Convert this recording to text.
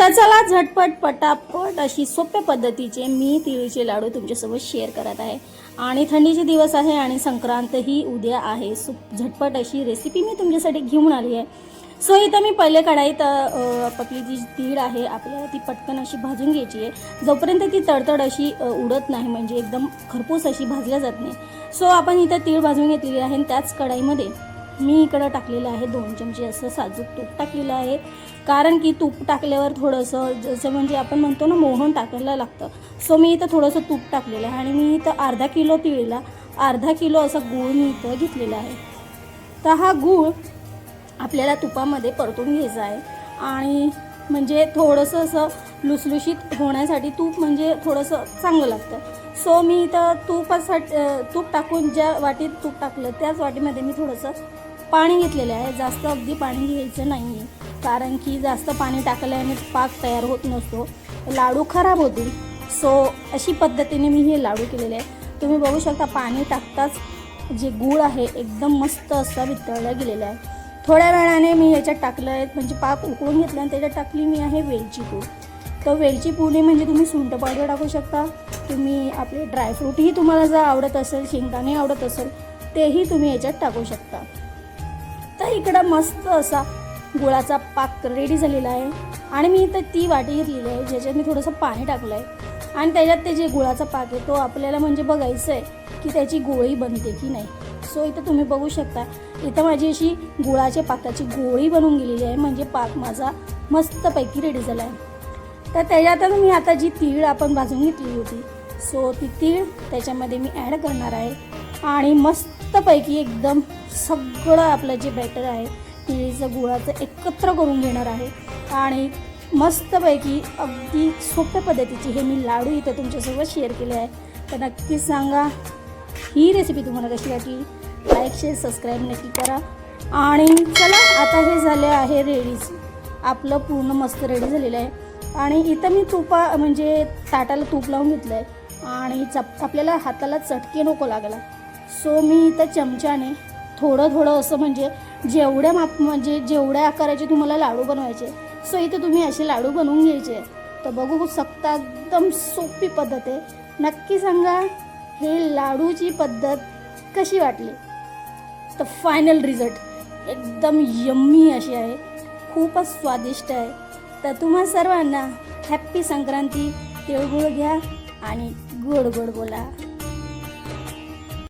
तर चला झटपट पटापट अशी सोप्या पद्धतीचे मी तिळीचे लाडू तुमच्यासोबत शेअर करत आहे। आणि थंडीचे दिवस आहे आणि संक्रांत ही उद्या आहे। झटपट अशी रेसिपी मी तुमच्यासाठी घेऊन आली आहे। सो इथं मी पहिले कढाईत आपली जी तीळ आहे आपल्याला ती पटकन अशी भाजून घ्यायची आहे, जोपर्यंत ती तडतड अशी उडत नाही, म्हणजे एकदम खरपूस अशी भाजल्या जात नाही। सो आपण इथं तीळ भाजून घेतलेली आहे आणि त्याच कढाईमध्ये मी इकडं टाकलेलं आहे 2 चमचे असं साजूक तूप टाकलेलं आहे, कारण की तूप टाकल्यावर थोडंसं जसं म्हणजे आपण म्हणतो ना मोहन टाकायला लागतं। सो मी इथं थोडंसं तूप टाकलेलं आहे आणि मी इथं अर्धा किलो तिळीला अर्धा किलो असा गूळ मी इथं घेतलेला आहे। तर हा गूळ आपल्याला तुपामध्ये परतून घ्यायचा आहे आणि म्हणजे थोडंसं असं लुसलुशीत होण्यासाठी तूप म्हणजे थोडंसं चांगलं लागतं। सो मी इथं तूप टाकून ज्या वाटीत तूप टाकलं त्याच वाटीमध्ये मी थोडंसं पाणी घेतलेलं आहे। जास्त अगदी पाणी घ्यायचं नाही आहे, कारण की जास्त पाणी टाकल्याने पाक तयार होत नसतो, लाडू खराब होतील। सो अशी पद्धतीने मी हे लाडू केलेले आहे। तुम्ही बघू शकता पाणी टाकताच जे गूळ आहे एकदम मस्त असा वितळला गेलेला आहे। थोड्या वेळाने मी याच्यात टाकलं आहे, म्हणजे पाक उकळून घेतला आणि त्याच्यात टाकली मी आहे वेलची पूड। तर वेलची पूडने म्हणजे तुम्ही सुंठ पावडर टाकू शकता, तुम्ही आपले ड्रायफ्रूटही तुम्हाला जर आवडत असेल, शेंगदाणे आवडत असेल तेही तुम्ही याच्यात टाकू शकता। तर इकडं मस्त असा गुळाचा पाक रेडी झालेला आहे आणि मी इथं ती वाटी घेतलेली आहे ज्याच्यात मी थोडंसं पाणी टाकलं आहे आणि त्याच्यात ते जे गुळाचा पाक आहे तो आपल्याला म्हणजे बघायचं आहे की त्याची गोळी बनते की नाही। सो इथं तुम्ही बघू शकता, इथं माझी अशी गुळाच्या पाकाची गोळी बनून गेलेली आहे, म्हणजे पाक माझा मस्तपैकी रेडी झाला आहे। तर त्याच्यात मी आता जी तीळ आपण भाजून घेतली होती, सो ती तीळ त्याच्यामध्ये मी ॲड करणार आहे आणि मस्तपैकी एकदम सगळं आपलं जे बॅटर आहे तिळीचं गुळाचं एकत्र करून घेणार आहे आणि मस्तपैकी अगदी सोप्या पद्धतीचे हे मी लाडू इथं तुमच्यासोबत शेअर केले आहे। तर नक्कीच सांगा ही रेसिपी तुम्हाला कशी वाटली, लाईक शेअर सबस्क्राईब नक्की करा। आणि चला आता हे झाले आहे रेडीच, आपलं पूर्ण मस्त रेडी झालेलं आहे। आणि इथं मी म्हणजे ताटाला तूप लावून घेतलं आहे आणि आपल्याला हाताला चटके नको लागला, सो मी इथं चमच्याने थोडं असं म्हणजे जेवढ्या आकाराचे तुम्हाला लाडू बनवायचे, सो इथं तुम्ही असे लाडू बनवून घ्यायचे। तर बघू शकता एकदम सोपी पद्धत आहे। नक्की सांगा हे लाडूची पद्धत कशी वाटली। तर फायनल रिझल्ट एकदम यम्मी अशी आहे, खूपच स्वादिष्ट आहे। तर तुम्हा सर्वांना हॅप्पी संक्रांती, तिळगुळ घ्या आणि गोड गोड बोला।